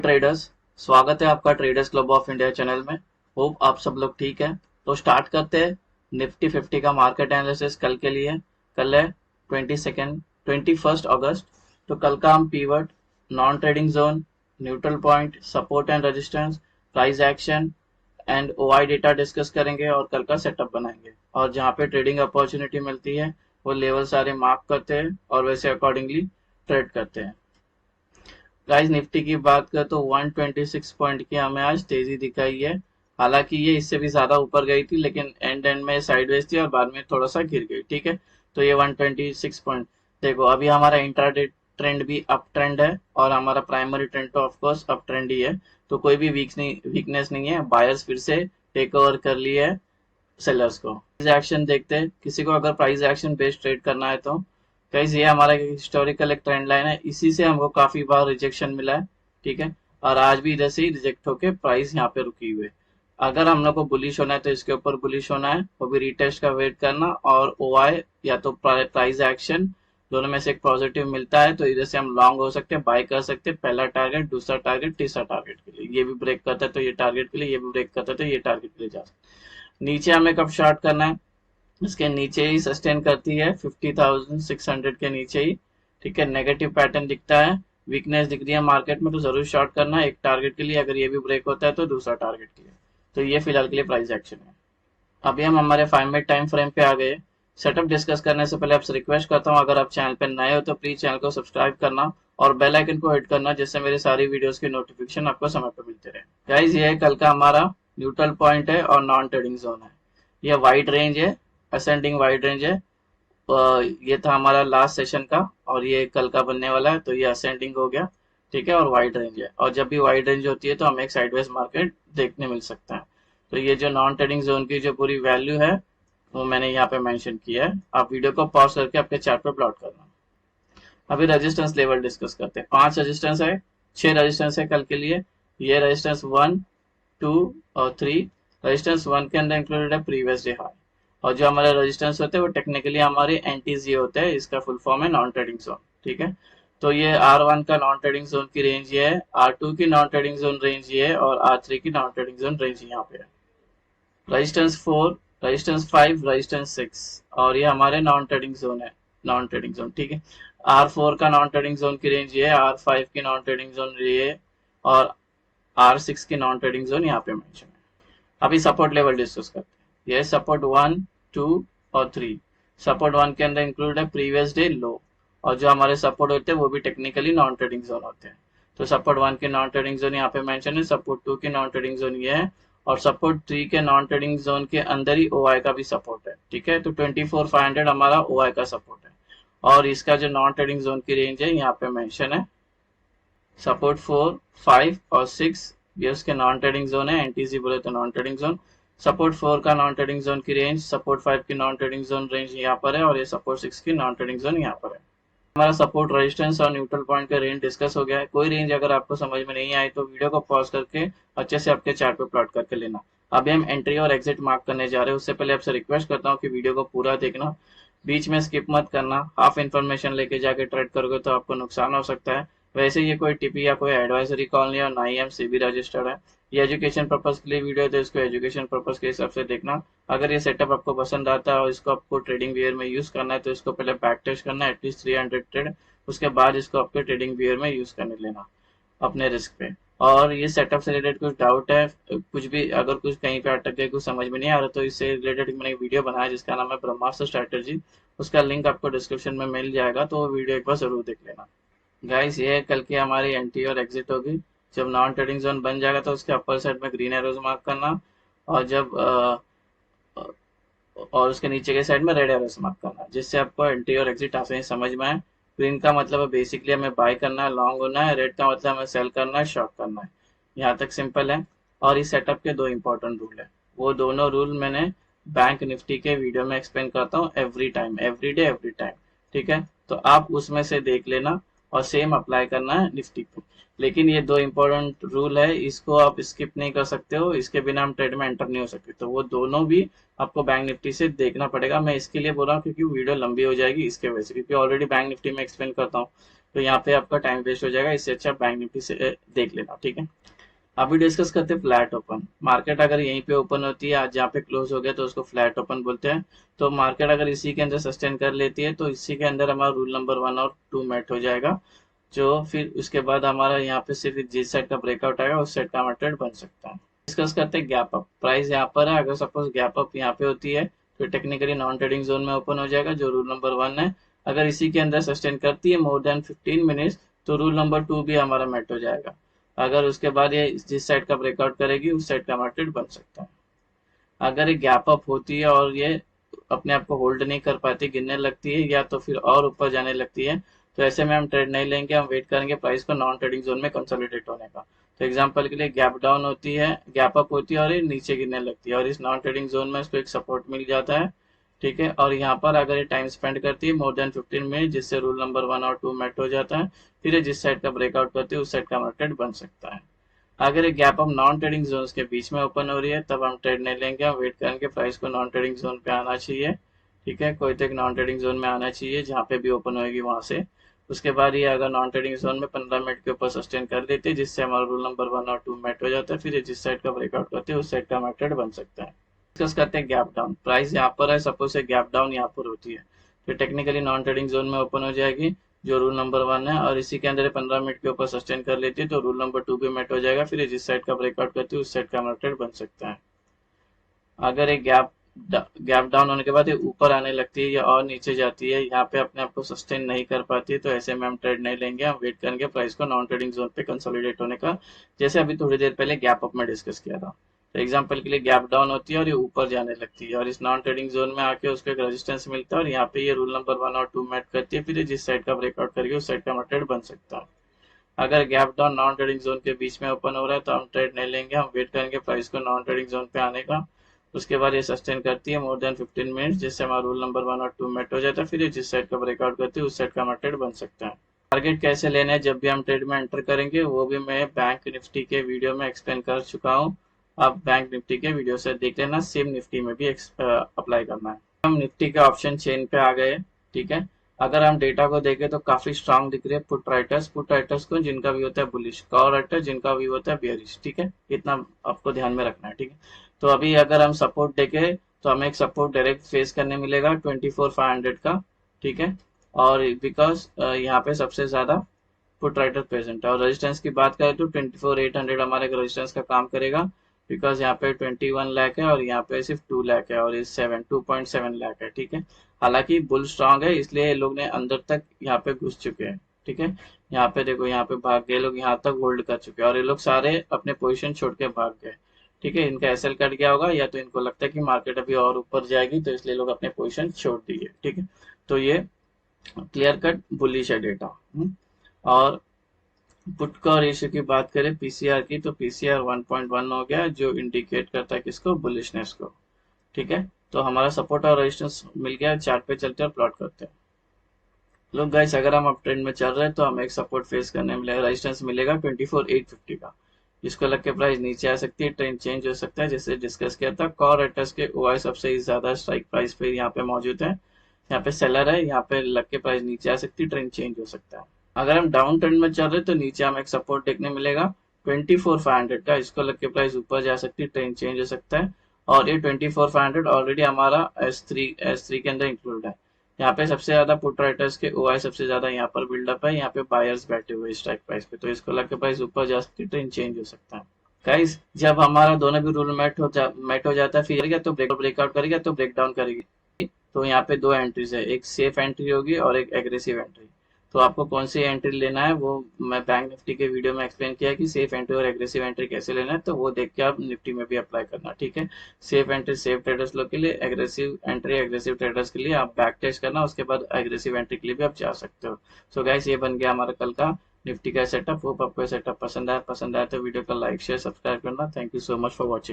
Traders, स्वागत है आपका traders club of India channel में। होप आप सब लोग ठीक है। तो स्टार्ट करते हैं निफ्टी 50 का मार्केट एनालिसिस कल के लिए। कल है 21 अगस्त। तो कल का हम pivot, non trading zone, neutral point, support and resistance, price action and OI data discuss करेंगे और कल का सेटअप बनाएंगे। और जहाँ पे ट्रेडिंग अपॉर्चुनिटी मिलती है वो लेवल सारे मार्क करते हैं और वैसे अकॉर्डिंगली ट्रेड करते हैं। गाइस, निफ्टी की बात करें तो 126 पॉइंट की हमें आज तेजी दिखाई है। हालांकि ये इससे भी ज्यादा ऊपर गई थी, लेकिन एंड में साइडवेज थी और बाद में थोड़ा सा गिर गई। ठीक है, तो ये 126 पॉइंट। देखो, अभी हमारा इंट्राडे ट्रेंड भी अप ट्रेंड है और हमारा प्राइमरी ट्रेंड तो ऑफकोर्स अप ट्रेंड ही है। तो कोई भी वीकनेस नहीं है। बायर्स फिर से टेक ओवर कर लिए है सेलर्स को। प्राइस एक्शन देखते हैं, किसी को अगर प्राइस एक्शन बेस्ड ट्रेड करना है तो गाइस ये हमारा हिस्टोरिकल एक ट्रेंड लाइन है, इसी से हमको काफी बार रिजेक्शन मिला है। ठीक है, और आज भी इधर से ही रिजेक्ट होके प्राइस यहाँ पे रुकी हुई है। अगर हम लोग को बुलिश होना है तो इसके ऊपर बुलिश होना है, वो भी रीटेस्ट का वेट करना और ओआई या तो प्राइस एक्शन, दोनों में से एक पॉजिटिव मिलता है तो इधर से हम लॉन्ग हो सकते हैं, बाय कर सकते हैं। पहला टारगेट, दूसरा टारगेट, तीसरा टारगेट के लिए ये भी ब्रेक करता है तो ये टारगेट के लिए, ये भी ब्रेक करता है तो ये टारगेट के लिए जा सकते हैं। नीचे हमें कब शॉर्ट करना है, इसके नीचे ही सस्टेन करती है 50,600 के नीचे ही। ठीक है, नेगेटिव पैटर्न दिखता है, वीकनेस दिख रही है मार्केट में तो जरूर शॉर्ट करना है एक टारगेट के लिए। अगर ये भी ब्रेक होता है तो दूसरा टारगेट के लिए। तो ये फिलहाल के लिए प्राइस एक्शन है। अभी हम हमारे 5 मिनट टाइम फ्रेम पे आ गए। सेटअप डिस्कस करने से पहले आपसे रिक्वेस्ट करता हूँ, अगर आप चैनल पे नए हो तो प्लीज चैनल को सब्सक्राइब करना और बेल आइकन को हिट करना, जिससे मेरी सारी वीडियोस की नोटिफिकेशन आपको समय पे मिलते रहे। गाइस, ये कल का हमारा न्यूट्रल पॉइंट है और नॉन ट्रेडिंग जोन है। ये वाइड रेंज है, असेंडिंग वाइड रेंज है। ये था हमारा लास्ट सेशन का और ये कल का बनने वाला है, तो ये असेंडिंग हो गया। ठीक है, और वाइड रेंज है, और जब भी वाइड रेंज होती है तो हमें एक साइडवेज मार्केट देखने मिल सकता है। तो ये जो नॉन ट्रेडिंग जोन की जो पूरी वैल्यू है वो मैंने यहाँ पे मेंशन किया है। आप वीडियो को पॉज करके आपके चार्ट पे प्लॉट करना। अभी रेजिस्टेंस लेवल डिस्कस करते हैं। 5 रेजिस्टेंस है, 6 रेजिस्टेंस है कल के लिए। ये रेजिस्टेंस 1, 2 और 3। रेजिस्टेंस 1 के अंदर इंक्लूडेड है प्रीवियस डे हाई। और जो हमारे रेजिस्टेंस होते हैं वो टेक्निकली हमारे एंटीजी होते हैं, इसका फुल फॉर्म है नॉन ट्रेडिंग जोन। ठीक है, तो ये R1 का नॉन ट्रेडिंग जोन की रेंज ये है, R2 की नॉन ट्रेडिंग जोन रेंज ये है और R3 की नॉन ट्रेडिंग जोन रेंज यहाँ पे है। रेजिस्टेंस 4, रेजिस्टेंस 5, रेजिस्टेंस 6, और ये हमारे नॉन ट्रेडिंग जोन है। नॉन ट्रेडिंग जोन, ठीक है। R4 का नॉन ट्रेडिंग जोन की रेंज ये है, R5 की नॉन ट्रेडिंग जोन ये है और R6 की नॉन ट्रेडिंग जोन यहाँ पे मेंशन है। अभी सपोर्ट लेवल डिस्कस करते हैं। ये सपोर्ट 1, 2 और 3। सपोर्ट 1 के अंदर इंक्लूड है प्रीवियस डे लो, और जो हमारे सपोर्ट होते हैं वो भी टेक्निकली नॉन ट्रेडिंग जोन होते हैं। तो सपोर्ट 1 के नॉन ट्रेडिंग जोन यहाँ पे मेंशन है, सपोर्ट 2 के नॉन ट्रेडिंग जोन ये है और सपोर्ट 3 के नॉन ट्रेडिंग जोन के अंदर ही ओआई का भी सपोर्ट है। ठीक है, तो 24,500 हमारा ओआई का सपोर्ट है और इसका जो नॉन ट्रेडिंग जोन की रेंज है यहाँ पे मेंशन है। सपोर्ट 4, 5 और 6 ये उसके नॉन ट्रेडिंग जोन है, एनटीसी बोले तो नॉन ट्रेडिंग जोन। सपोर्ट 4 का नॉन ट्रेडिंग जोन की रेंज, सपोर्ट 5 की नॉन ट्रेडिंग जोन रेंज यहाँ पर है और ये सपोर्ट 6 की नॉन ट्रेडिंग जोन यहाँ पर है। हमारा सपोर्ट, रेजिस्टेंस और न्यूट्रल पॉइंट का रेंज डिस्कस हो गया है। कोई रेंज अगर आपको समझ में नहीं आई तो वीडियो को पॉज करके अच्छे से आपके चार्ट पे प्लॉट करके लेना। अभी हम एंट्री और एग्जिट मार्क करने जा रहे हैं, उससे पहले आपसे रिक्वेस्ट करता हूँ कि वीडियो को पूरा देखना, बीच में स्किप मत करना। हाफ इन्फॉर्मेशन लेके जाके ट्रेड करोगे तो आपको नुकसान हो सकता है। वैसे ये कोई टिपी या कोई एडवाइजरी कॉल नहीं है और ना ही हम सेबी रजिस्टर्ड है। ये एजुकेशन पर्पज के लिए वीडियो है तो इसको एजुकेशन पर्पज के हिसाब से देखना। अगर ये सेटअप आपको पसंद आता है और इसको आपको ट्रेडिंग वियर में यूज करना है तो इसको पहले बैक टेस्ट करना है एटलीस्ट 300 ट्रेड, उसके बाद इसको आपके ट्रेडिंग वियर में यूज करने लेना अपने रिस्क पे। और ये सेटअप से रिलेटेड कुछ डाउट है, कुछ भी अगर कुछ कहीं पे अटक गए, कुछ समझ में नहीं आ रहा, तो इससे रिलेटेड मैंने एक वीडियो बनाया जिसका नाम है ब्रह्मास्त्र स्ट्रैटेजी। उसका लिंक आपको डिस्क्रिप्शन में मिल जाएगा, तो वो वीडियो एक बार जरूर देख लेना। गाइस, ये कल की हमारी एंट्री और एग्जिट होगी। जब नॉन ट्रेडिंग जोन बन जाएगा तो उसके अपर साइड में ग्रीन एरोज मार्क करना और जब और उसके नीचे के साइड में रेड एरोस मार्क करना, जिससे आपको एंट्री और एग्जिट आसानी से समझ में आए। ग्रीन का मतलब है बेसिकली हमें बाय करना है, लॉन्ग होना है। रेड का मतलब हमें सेल करना है, शॉर्ट करना है। यहाँ तक सिंपल है। और इस सेटअप के दो इंपॉर्टेंट रूल है, वो दोनों रूल मैंने बैंक निफ्टी के वीडियो में एक्सप्लेन करता हूँ every time, every day, every time. ठीक है, तो आप उसमें से देख लेना और सेम अप्लाई करना है निफ्टी पे। लेकिन ये दो इंपॉर्टेंट रूल है, इसको आप स्किप नहीं कर सकते हो, इसके बिना हम ट्रेड में एंटर नहीं हो सकते। तो वो दोनों भी आपको बैंक निफ्टी से देखना पड़ेगा। मैं इसके लिए बोल रहा हूँ क्योंकि वीडियो लंबी हो जाएगी इसके वजह से, क्योंकि ऑलरेडी बैंक निफ्टी में एक्सप्लेन करता हूँ तो यहाँ पे आपका टाइम वेस्ट हो जाएगा। इससे अच्छा बैंक निफ्टी से देख लेना, ठीक है। अभी डिस्कस करते हैं फ्लैट ओपन। मार्केट अगर यहीं पे ओपन होती है, आज जहाँ पे क्लोज हो गया तो उसको फ्लैट ओपन बोलते हैं। तो मार्केट अगर इसी के अंदर सस्टेन कर लेती है तो इसी के अंदर हमारा रूल नंबर 1 और 2 मेट हो जाएगा। जो फिर उसके बाद हमारा यहाँ पे सिर्फ जिस साइड का ब्रेकआउट आएगा उस साइड का हमारा ट्रेड बन सकता है। डिस्कस करते हैं गैप अप। प्राइस यहाँ पर है, अगर सपोज गैप अप यहाँ पे होती है तो टेक्निकली नॉन ट्रेडिंग जोन में ओपन हो जाएगा, जो रूल नंबर 1 है। अगर इसी के अंदर सस्टेन करती है मोर देन 15 मिनट्स तो रूल नंबर 2 भी हमारा मेट हो जाएगा। अगर उसके बाद ये जिस साइड का ब्रेकआउट करेगी उस साइड का मार्केट बन सकता है। अगर ये गैप अप होती है और ये अपने आप को होल्ड नहीं कर पाती, गिरने लगती है या तो फिर और ऊपर जाने लगती है, तो ऐसे में हम ट्रेड नहीं लेंगे, हम वेट करेंगे प्राइस को नॉन ट्रेडिंग जोन में कंसोलिडेट होने का। तो एग्जांपल के लिए गैप डाउन होती है, गैप अप होती है और ये नीचे गिरने लगती है और इस नॉन ट्रेडिंग जोन में इसको एक सपोर्ट मिल जाता है, ठीक है। और यहाँ पर अगर ये टाइम स्पेंड करती है मोर देन 15 मिनट, जिससे रूल नंबर 1 और 2 मेट हो जाता है, फिर ये जिस साइड का ब्रेकआउट करती है उस साइड का मार्केट बन सकता है। अगर एक गैप हम नॉन ट्रेडिंग जोन के बीच में ओपन हो रही है तब हम ट्रेड नहीं लेंगे, हम वेट करेंगे प्राइस को नॉन ट्रेडिंग जोन पे आना चाहिए, ठीक है। कोई तो एक नॉन ट्रेडिंग जोन में आना चाहिए जहाँ पे भी ओपन होगी वहां से। उसके बाद ये अगर नॉन ट्रेडिंग जोन में 15 मिनट के ऊपर सस्टेन कर देते हैं जिससे हमारा रूल नंबर 1 और 2 मेट हो जाता है, फिर जिस साइड का ब्रेकआउट करते हैं उस साइड का मार्केट बन सकता है। डिस्कस करते हैं गैप डाउन। प्राइस यहाँ पर है, सपोज गैप डाउन यहाँ पर होती है तो टेक्निकली नॉन ट्रेडिंग जोन में ओपन हो जाएगी, जो रूल नंबर 1 है, और इसी के अंदर 15 मिनट के ऊपर सस्टेन कर लेती है तो रूल नंबर 2 भी मेट हो जाएगा, फिर जिस साइड का ब्रेकआउट करती है उस साइड का मार्केट बन सकता है। अगर एक गैप डाउन होने के बाद ये ऊपर आने लगती है या और नीचे जाती है, यहाँ पे अपने आप को सस्टेन नहीं कर पाती, तो ऐसे में हम ट्रेड नहीं लेंगे, हम वेट करेंगे प्राइस को नॉन ट्रेडिंग जोन पे कंसोलिडेट होने का, जैसे अभी थोड़ी देर पहले गैप अप में डिस्कस किया था। तो एग्जांपल के लिए गैप डाउन होती है और ये ऊपर जाने लगती है और इस नॉन ट्रेडिंग जोन में आके उसको एक रेजिस्टेंस मिलता है और यहाँ पे ये रूल नंबर 1 और 2 मेट करती है, फिर जिस साइड का ब्रेकआउट करेगी उस साइड का मार्केट बन सकता है। अगर gap down non trading zone के बीच में ओपन हो रहा है तो हम ट्रेड नहीं लेंगे, हम वेट करेंगे प्राइस को नॉन ट्रेडिंग जोन पे आने का। उसके बाद ये सस्टेन करती है मोर देन 15 मिनट्स, जिससे हमारा रूल नंबर 1 और 2 मेट हो जाता है, फिर ये जिस साइड का ब्रेकआउट करती है उस साइड का मार्केट बन सकता है। टारगेट कैसे लेना है जब भी हम ट्रेड में एंटर करेंगे वो भी मैं बैंक निफ्टी के वीडियो में एक्सप्लेन कर चुका हूँ, आप बैंक निफ्टी के वीडियो से देख लेना, सेम निफ्टी में भी अप्लाई करना है। हम निफ्टी के ऑप्शन चेन पे आ गए, ठीक है। अगर हम डेटा को देखें तो काफी स्ट्रांग दिख रही है पुट राइटर्स को, जिनका भी होता है बुलिश, कॉल राइटर जिनका भी होता है बेयरिश, ठीक है। इतना आपको ध्यान में रखना है, ठीक है। तो अभी अगर हम सपोर्ट देखें तो हमें एक सपोर्ट डायरेक्ट फेस करने मिलेगा 24,500 का, ठीक है। और बिकॉज यहाँ पे सबसे ज्यादा पुट राइटर प्रेजेंट है, और रेजिस्टेंस की बात करें तो 24,800 हमारे रेजिस्टेंस का काम करेगा, बिकॉज यहाँ पे 21 लाख है और यहाँ पे सिर्फ 2 लाख है और इस 2.7 लाख है, ठीक है। हालांकि बुल स्ट्रांग है इसलिए ये लोग ने अंदर तक यहाँ पे घुस चुके हैं, ठीक है। यहाँ पे देखो, यहाँ पे भाग गए लोग, यहाँ तक होल्ड कर चुके हैं और ये लोग सारे अपने पोजीशन छोड़ के भाग गए, ठीक है। इनका एसएल कट गया होगा या तो इनको लगता है कि मार्केट अभी और ऊपर जाएगी तो इसलिए लोग अपने पोजीशन छोड़ दिए, ठीक है। तो ये क्लियर कट बुलिश है डेटा। और पुट का रेशियो की बात करें पीसीआर की तो पीसीआर 1.1 हो गया, जो इंडिकेट करता है किसको, बुलिशनेस को, ठीक है। तो हमारा सपोर्ट और रेजिस्टेंस मिल गया, चार्ट पे चलते हैं और प्लॉट करते हैं। लोग गाइस, अगर हम अप ट्रेंड में चल रहे हैं तो हमें एक सपोर्ट फेस करने मिलेगा, रेजिस्टेंस मिलेगा 24,850 का, जिसको लग के प्राइस नीचे आ सकती है, ट्रेंड चेंज हो सकता है, जैसे डिस्कस किया था। कॉल राइटर्स के ओआई सबसे ज्यादा स्ट्राइक प्राइस पे यहाँ पे मौजूद है, यहाँ पे सेलर है, यहाँ पे लग के प्राइस नीचे आ सकती है, ट्रेंड चेंज हो सकता है। अगर हम डाउन ट्रेंड में चल रहे तो नीचे हमें एक सपोर्ट देखने मिलेगा 24,500 का, इसको लग के प्राइस ऊपर जा सकती है, ट्रेंड चेंज हो सकता है। और ये 24,500 ऑलरेडी हमारा S3 के अंदर इंक्लूड है। यहाँ पे सबसे ज्यादा पुट राइटर्स के ओआई सबसे ज्यादा यहाँ पर बिल्डअप है, यहाँ पे बायर्स बैठे हुए स्ट्राइक प्राइस पे, तो इसको लग के प्राइस ऊपर जा सकती है, ट्रेंड चेंज हो सकता है। गाइस, जब हमारा दोनों भी रूल मेट हो जाता है, फिर तो ब्रेकआउट करेगा तो ब्रेक डाउन करेगी। तो यहाँ पे दो एंट्रीज है, एक सेफ एंट्री होगी और एक एग्रेसिव एंट्री। तो आपको कौन सी एंट्री लेना है वो मैं बैंक निफ्टी के वीडियो में एक्सप्लेन किया है कि सेफ एंट्री और एग्रेसिव एंट्री कैसे लेना है, तो वो देख के आप निफ्टी में भी अप्लाई करना, ठीक है। सेफ एंट्री सेफ ट्रेडर्स लोग के लिए, एग्रेसिव एंट्री एग्रेसिव ट्रेडर्स के लिए। आप बैक टेस्ट करना, उसके बाद एग्रेसिव एंट्री के लिए भी आप जा सकते हो। सो गाइस, ये बन गया हमारा कल का निफ्टी का सेटअप। होप आपको सेटअप पसंद आया तो वीडियो को लाइक शेयर सब्सक्राइब करना। Thank you so much for watching.